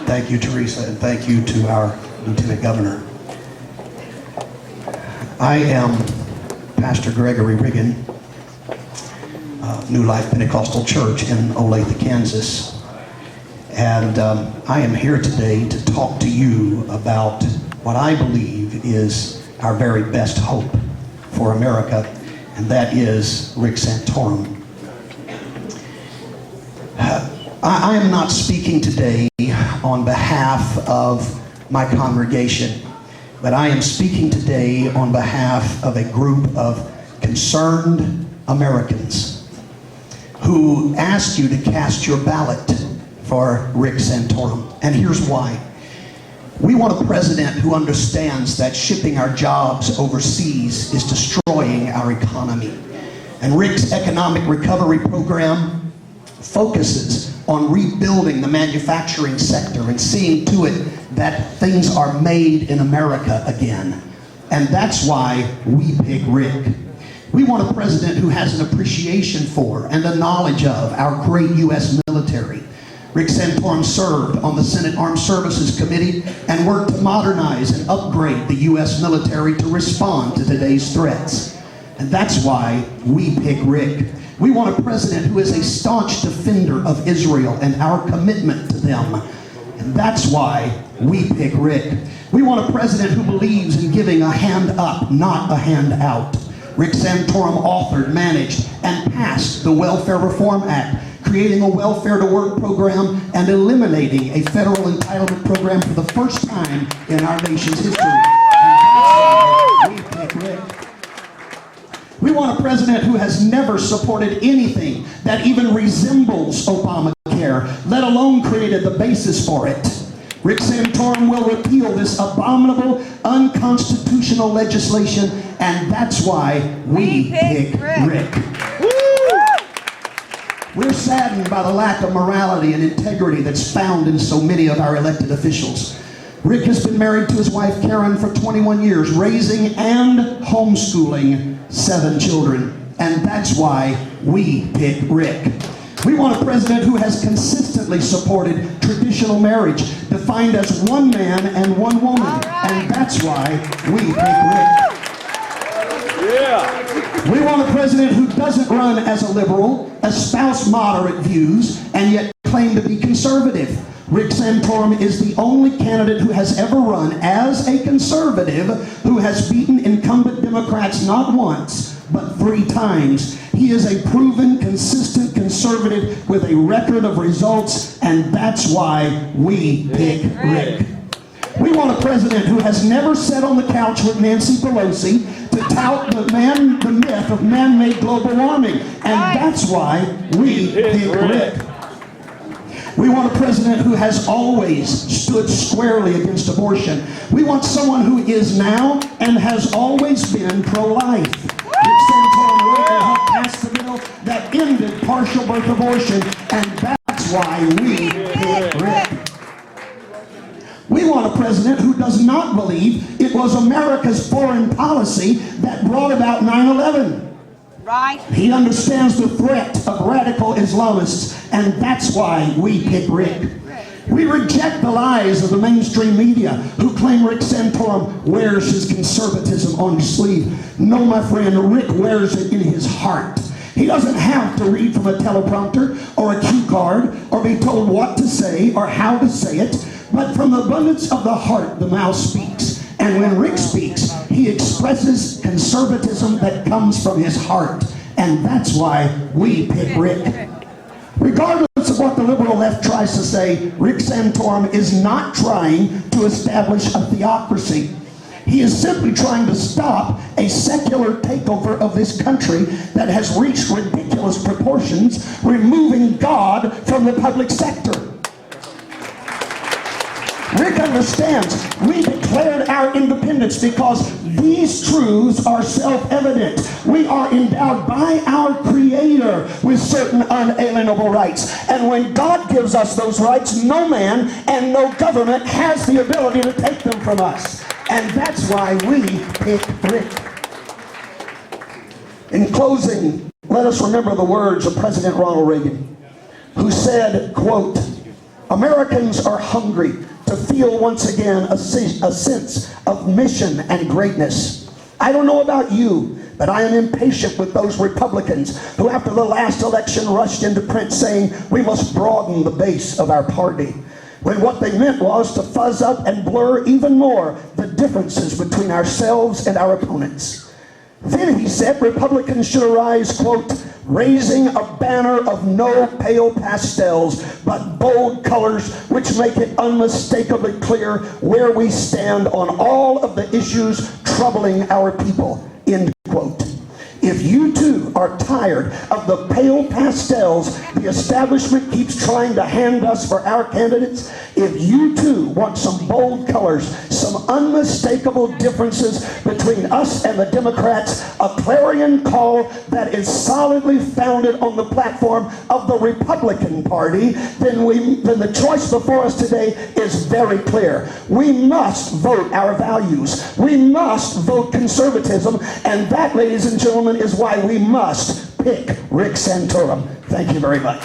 Thank you, Teresa, and thank you to our Lieutenant Governor. I am Pastor Gregory Riggin, New Life Pentecostal Church in Olathe, Kansas. And I am here today to talk to you about what I believe is our very best hope for America, and that is Rick Santorum. I am not speaking today on behalf of my congregation, but I am speaking today on behalf of a group of concerned Americans who ask you to cast your ballot for Rick Santorum. And here's why. We want a president who understands that shipping our jobs overseas is destroying our economy. And Rick's economic recovery program focuses on rebuilding the manufacturing sector and seeing to it that things are made in America again. And that's why we pick Rick. We want a president who has an appreciation for and a knowledge of our great U.S. military. Rick Santorum served on the Senate Armed Services Committee and worked to modernize and upgrade the U.S. military to respond to today's threats. And that's why we pick Rick. We want a president who is a staunch defender of Israel and our commitment to them. And that's why we pick Rick. We want a president who believes in giving a hand up, not a hand out. Rick Santorum authored, managed, and passed the Welfare Reform Act, creating a welfare to work program and eliminating a federal entitlement program for the first time in our nation's history. And that's why we pick Rick. We want a president who has never supported anything that even resembles Obamacare, let alone created the basis for it. Rick Santorum will repeal this abominable, unconstitutional legislation, and that's why we pick Rick. We're saddened by the lack of morality and integrity that's found in so many of our elected officials. Rick has been married to his wife Karen for 21 years, raising and homeschooling 7 children. And that's why we pick Rick. We want a president who has consistently supported traditional marriage, defined as one man and one woman. Right. And that's why we pick Rick. Yeah. We want a president who doesn't run as a liberal, espouse moderate views, and yet claim to be conservative. Rick Santorum is the only candidate who has ever run as a conservative who has beaten incumbent Democrats not once, but 3 times. He is a proven, consistent conservative with a record of results, and that's why we pick Rick. We want a president who has never sat on the couch with Nancy Pelosi to tout the myth of man-made global warming, and that's why we pick Rick. We want a president who has always stood squarely against abortion. We want someone who is now and has always been pro-life. Rick Santorum will help pass the bill that ended partial birth abortion, and that's why we pick Rick. We want a president who does not believe it was America's foreign policy that brought about 9/11. Right. He understands the threat of radical Islamists, and that's why we pick Rick. We reject the lies of the mainstream media who claim Rick Santorum wears his conservatism on his sleeve. No, my friend, Rick wears it in his heart. He doesn't have to read from a teleprompter or a cue card or be told what to say or how to say it, but from the abundance of the heart the mouth speaks. And when Rick speaks, he expresses conservatism that comes from his heart. And that's why we pick Rick. Regardless of what the liberal left tries to say, Rick Santorum is not trying to establish a theocracy. He is simply trying to stop a secular takeover of this country that has reached ridiculous proportions, removing God from the public sector. Rick understands we declared our independence because these truths are self-evident. We are endowed by our Creator with certain unalienable rights. And when God gives us those rights, no man and no government has the ability to take them from us. And that's why we pick Rick. In closing, let us remember the words of President Ronald Reagan, who said, quote, Americans are hungry to feel once again a sense of mission and greatness. I don't know about you, but I am impatient with those Republicans who after the last election rushed into print saying we must broaden the base of our party, when what they meant was to fuzz up and blur even more the differences between ourselves and our opponents. Then he said Republicans should arise, quote, raising a banner of no pale pastels, but bold colors which make it unmistakably clear where we stand on all of the issues troubling our people, end quote. If you too are tired of the pale pastels the establishment keeps trying to hand us for our candidates, if you too want some bold colors, some unmistakable differences between us and the Democrats, a clarion call that is solidly founded on the platform of the Republican Party, then the choice before us today is very clear. We must vote our values. We must vote conservatism, and that, ladies and gentlemen, is why we must pick Rick Santorum. Thank you very much.